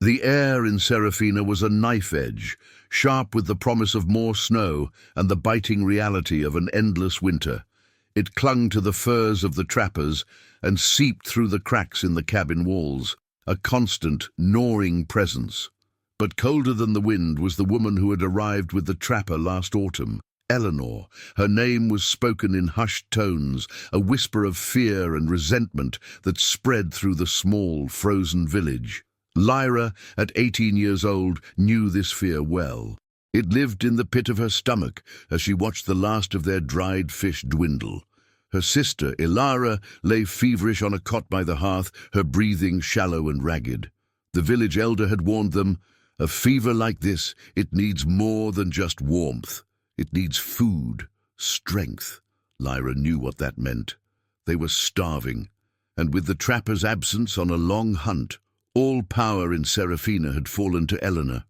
The air in Serafina was a knife edge, sharp with the promise of more snow and the biting reality of an endless winter. It clung to the furs of the trappers and seeped through the cracks in the cabin walls, a constant, gnawing presence. But colder than the wind was the woman who had arrived with the trapper last autumn, Eleanor. Her name was spoken in hushed tones, a whisper of fear and resentment that spread through the small, frozen village. Lyra, at 18 years old, knew this fear well. It lived in the pit of her stomach as she watched the last of their dried fish dwindle. Her sister, Ilara, lay feverish on a cot by the hearth, her breathing shallow and ragged. The village elder had warned them, "A fever like this, it needs more than just warmth. It needs food, strength." Lyra knew what that meant. They were starving, and with the trapper's absence on a long hunt, all power in Serafina had fallen to Eleanor.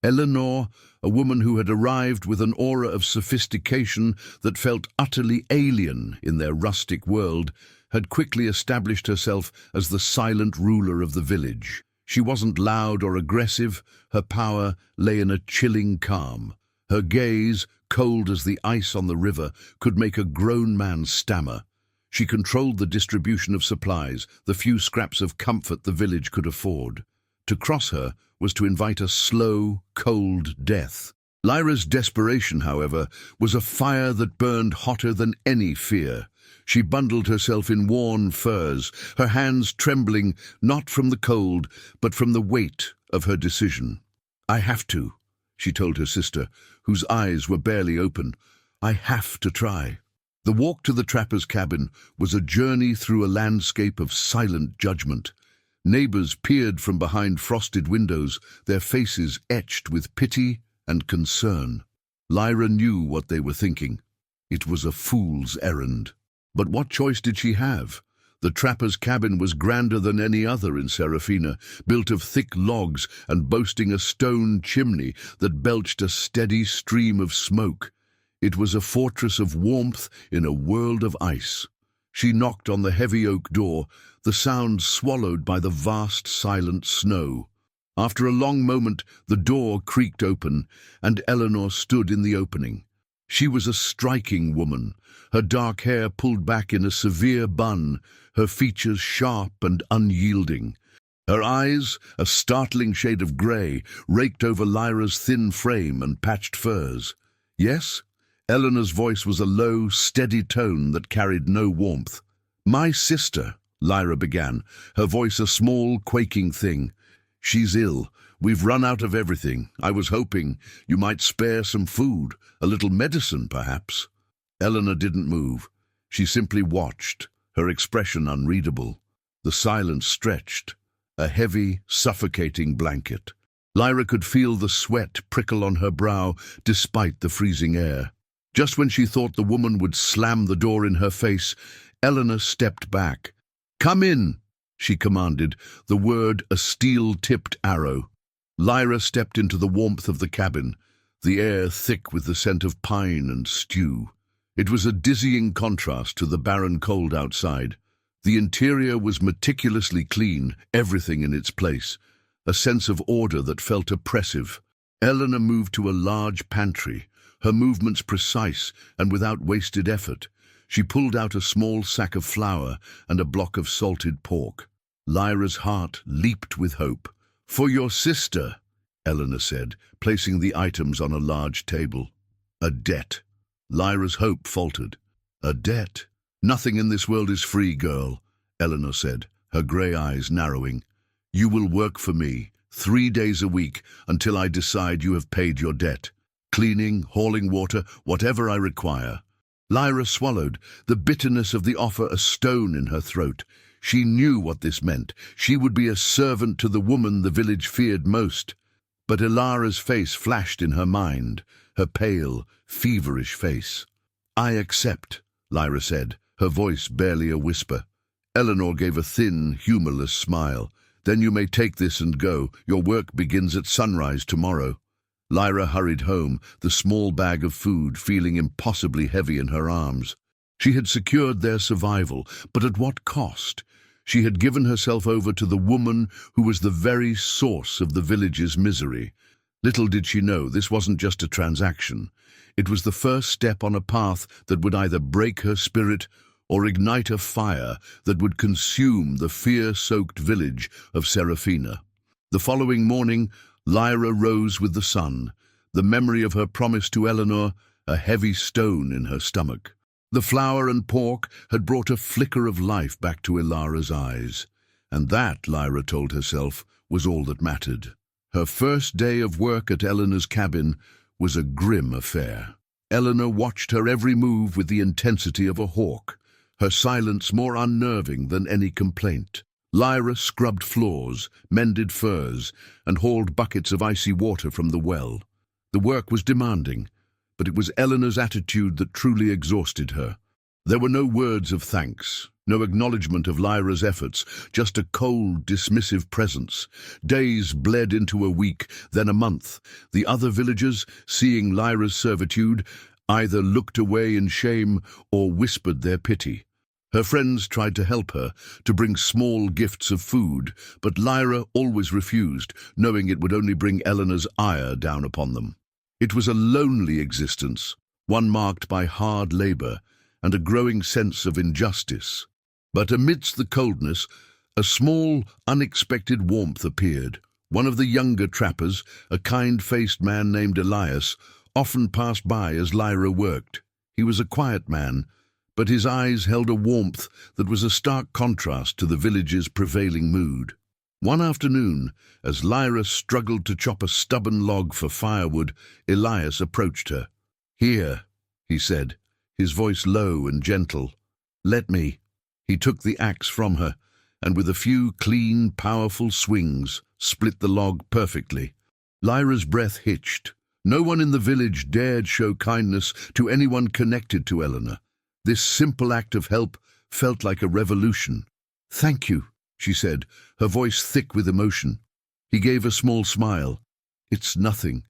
Eleanor, a woman who had arrived with an aura of sophistication that felt utterly alien in their rustic world, had quickly established herself as the silent ruler of the village. She wasn't loud or aggressive, her power lay in a chilling calm. Her gaze, cold as the ice on the river, could make a grown man stammer. She controlled the distribution of supplies, the few scraps of comfort the village could afford. To cross her was to invite a slow, cold death. Lyra's desperation, however, was a fire that burned hotter than any fear. She bundled herself in worn furs, her hands trembling not from the cold, but from the weight of her decision. "I have to," she told her sister, whose eyes were barely open. "I have to try." The walk to the trapper's cabin was a journey through a landscape of silent judgment. Neighbors peered from behind frosted windows, their faces etched with pity and concern. Lyra knew what they were thinking. It was a fool's errand. But what choice did she have? The trapper's cabin was grander than any other in Serafina, built of thick logs and boasting a stone chimney that belched a steady stream of smoke. It was a fortress of warmth in a world of ice. She knocked on the heavy oak door, the sound swallowed by the vast, silent snow. After a long moment, the door creaked open, and Eleanor stood in the opening. She was a striking woman, her dark hair pulled back in a severe bun, her features sharp and unyielding. Her eyes, a startling shade of grey, raked over Lyra's thin frame and patched furs. "Yes?" Eleanor's voice was a low, steady tone that carried no warmth. "My sister," Lyra began, her voice a small, quaking thing. "She's ill. We've run out of everything. I was hoping you might spare some food, a little medicine, perhaps." Eleanor didn't move. She simply watched, her expression unreadable. The silence stretched, a heavy, suffocating blanket. Lyra could feel the sweat prickle on her brow despite the freezing air. Just when she thought the woman would slam the door in her face, Eleanor stepped back. "Come in," she commanded, the word a steel-tipped arrow. Lyra stepped into the warmth of the cabin, the air thick with the scent of pine and stew. It was a dizzying contrast to the barren cold outside. The interior was meticulously clean, everything in its place, a sense of order that felt oppressive. Eleanor moved to a large pantry, her movements precise and without wasted effort. She pulled out a small sack of flour and a block of salted pork. Lyra's heart leaped with hope. "For your sister," Eleanor said, placing the items on a large table. "A debt." Lyra's hope faltered. "A debt? Nothing in this world is free, girl," Eleanor said, her grey eyes narrowing. "You will work for me, 3 days a week, until I decide you have paid your debt. Cleaning, hauling water, whatever I require." Lyra swallowed, the bitterness of the offer a stone in her throat. She knew what this meant. She would be a servant to the woman the village feared most. But Ilara's face flashed in her mind, her pale, feverish face. "I accept," Lyra said, her voice barely a whisper. Eleanor gave a thin, humorless smile. "Then you may take this and go. Your work begins at sunrise tomorrow." Lyra hurried home, the small bag of food feeling impossibly heavy in her arms. She had secured their survival, but at what cost? She had given herself over to the woman who was the very source of the village's misery. Little did she know this wasn't just a transaction. It was the first step on a path that would either break her spirit or ignite a fire that would consume the fear-soaked village of Serafina. The following morning, Lyra rose with the sun, the memory of her promise to Eleanor a heavy stone in her stomach. The flour and pork had brought a flicker of life back to Ilara's eyes, and that, Lyra told herself, was all that mattered. Her first day of work at Eleanor's cabin was a grim affair. Eleanor watched her every move with the intensity of a hawk, her silence more unnerving than any complaint. Lyra scrubbed floors, mended furs, and hauled buckets of icy water from the well. The work was demanding, but it was Eleanor's attitude that truly exhausted her. There were no words of thanks, no acknowledgement of Lyra's efforts, just a cold, dismissive presence. Days bled into a week, then a month. The other villagers, seeing Lyra's servitude, either looked away in shame or whispered their pity. Her friends tried to help her, to bring small gifts of food, but Lyra always refused, knowing it would only bring Eleanor's ire down upon them. It was a lonely existence, one marked by hard labor and a growing sense of injustice. But amidst the coldness, a small, unexpected warmth appeared. One of the younger trappers, a kind-faced man named Elias, often passed by as Lyra worked. He was a quiet man, but his eyes held a warmth that was a stark contrast to the village's prevailing mood. One afternoon, as Lyra struggled to chop a stubborn log for firewood, Elias approached her. "Here," he said, his voice low and gentle. "Let me." He took the axe from her, and with a few clean, powerful swings, split the log perfectly. Lyra's breath hitched. No one in the village dared show kindness to anyone connected to Eleanor. This simple act of help felt like a revolution. "Thank you," she said, her voice thick with emotion. He gave a small smile. "It's nothing.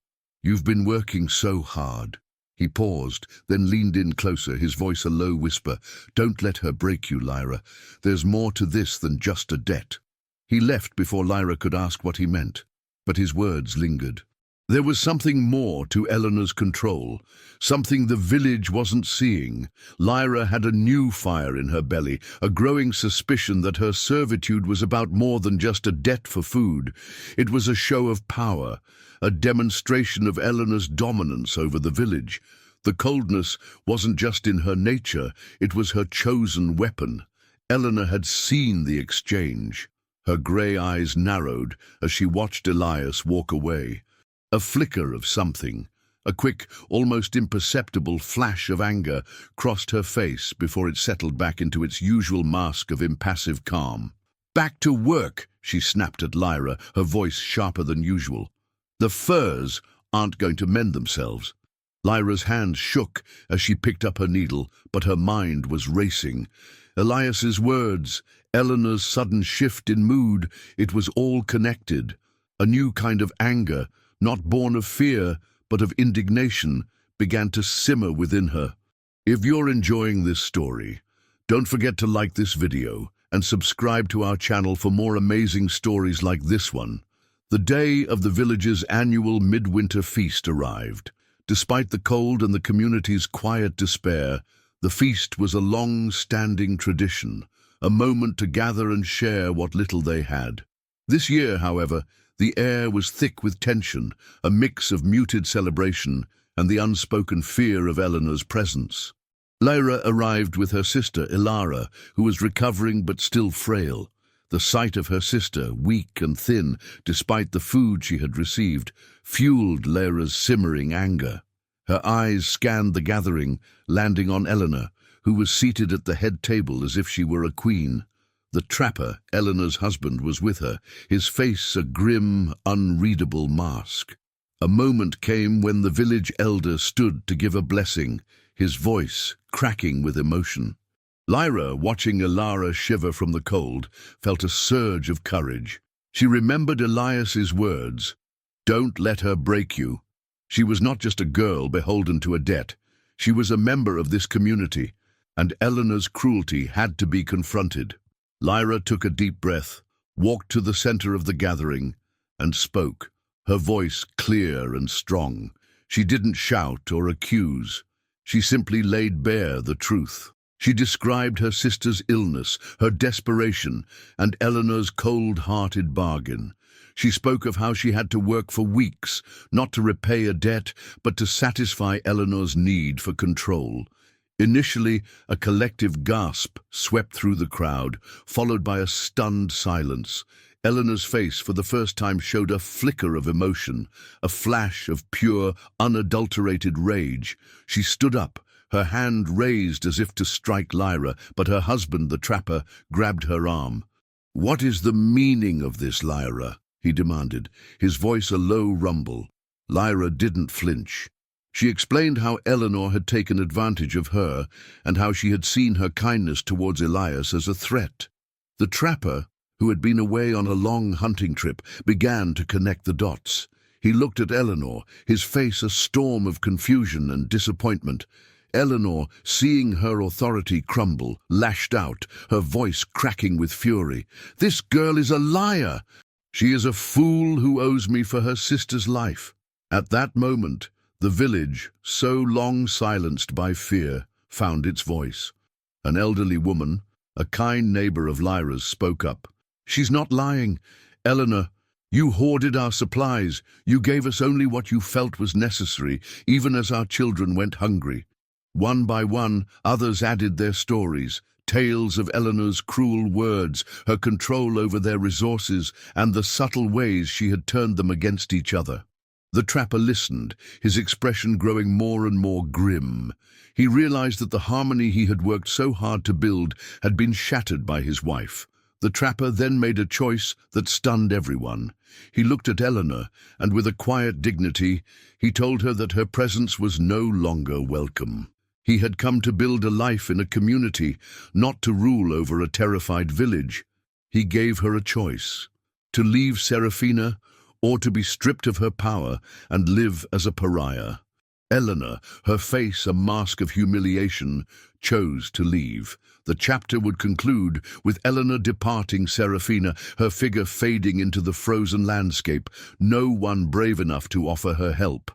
You've been working so hard." He paused, then leaned in closer, his voice a low whisper. "Don't let her break you, Lyra. There's more to this than just a debt." He left before Lyra could ask what he meant, but his words lingered. There was something more to Eleanor's control, something the village wasn't seeing. Lyra had a new fire in her belly, a growing suspicion that her servitude was about more than just a debt for food. It was a show of power, a demonstration of Eleanor's dominance over the village. The coldness wasn't just in her nature, it was her chosen weapon. Eleanor had seen the exchange. Her grey eyes narrowed as she watched Elias walk away. A flicker of something, a quick, almost imperceptible flash of anger crossed her face before it settled back into its usual mask of impassive calm. "Back to work," she snapped at Lyra, her voice sharper than usual. "The furs aren't going to mend themselves." Lyra's hands shook as she picked up her needle, but her mind was racing. Elias's words, Eleanor's sudden shift in mood, it was all connected. A new kind of anger, not born of fear, but of indignation, began to simmer within her. If you're enjoying this story, don't forget to like this video and subscribe to our channel for more amazing stories like this one. The day of the village's annual midwinter feast arrived. Despite the cold and the community's quiet despair, the feast was a long-standing tradition, a moment to gather and share what little they had. This year, however, the air was thick with tension, a mix of muted celebration and the unspoken fear of Eleanor's presence. Lyra arrived with her sister, Ilara, who was recovering but still frail. The sight of her sister, weak and thin, despite the food she had received, fueled Lyra's simmering anger. Her eyes scanned the gathering, landing on Eleanor, who was seated at the head table as if she were a queen. The trapper, Eleanor's husband, was with her, his face a grim, unreadable mask. A moment came when the village elder stood to give a blessing, his voice cracking with emotion. Lyra, watching Ilara shiver from the cold, felt a surge of courage. She remembered Elias's words, "Don't let her break you." She was not just a girl beholden to a debt. She was a member of this community, and Eleanor's cruelty had to be confronted. Lyra took a deep breath, walked to the center of the gathering, and spoke, her voice clear and strong. She didn't shout or accuse. She simply laid bare the truth. She described her sister's illness, her desperation, and Eleanor's cold-hearted bargain. She spoke of how she had to work for weeks, not to repay a debt, but to satisfy Eleanor's need for control. Initially, a collective gasp swept through the crowd, followed by a stunned silence. Eleanor's face for the first time showed a flicker of emotion, a flash of pure, unadulterated rage. She stood up, her hand raised as if to strike Lyra, but her husband, the trapper, grabbed her arm. "What is the meaning of this, Lyra?" he demanded, his voice a low rumble. Lyra didn't flinch. She explained how Eleanor had taken advantage of her and how she had seen her kindness towards Elias as a threat. The trapper, who had been away on a long hunting trip, began to connect the dots. He looked at Eleanor, his face a storm of confusion and disappointment. Eleanor, seeing her authority crumble, lashed out, her voice cracking with fury. "This girl is a liar! She is a fool who owes me for her sister's life." At that moment, the village, so long silenced by fear, found its voice. An elderly woman, a kind neighbor of Lyra's, spoke up. "She's not lying. Eleanor, you hoarded our supplies. You gave us only what you felt was necessary, even as our children went hungry." One by one, others added their stories, tales of Eleanor's cruel words, her control over their resources, and the subtle ways she had turned them against each other. The trapper listened, his expression growing more and more grim. He realized that the harmony he had worked so hard to build had been shattered by his wife. The trapper then made a choice that stunned everyone. He looked at Eleanor, and with a quiet dignity, he told her that her presence was no longer welcome. He had come to build a life in a community, not to rule over a terrified village. He gave her a choice: to leave Serafina, or to be stripped of her power and live as a pariah. Eleanor, her face a mask of humiliation, chose to leave. The chapter would conclude with Eleanor departing Serafina, her figure fading into the frozen landscape, no one brave enough to offer her help.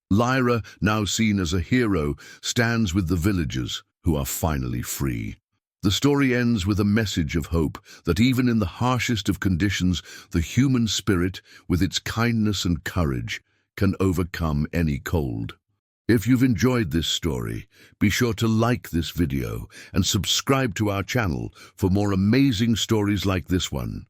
Lyra, now seen as a hero, stands with the villagers, who are finally free. The story ends with a message of hope that even in the harshest of conditions, the human spirit, with its kindness and courage, can overcome any cold. If you've enjoyed this story, be sure to like this video and subscribe to our channel for more amazing stories like this one.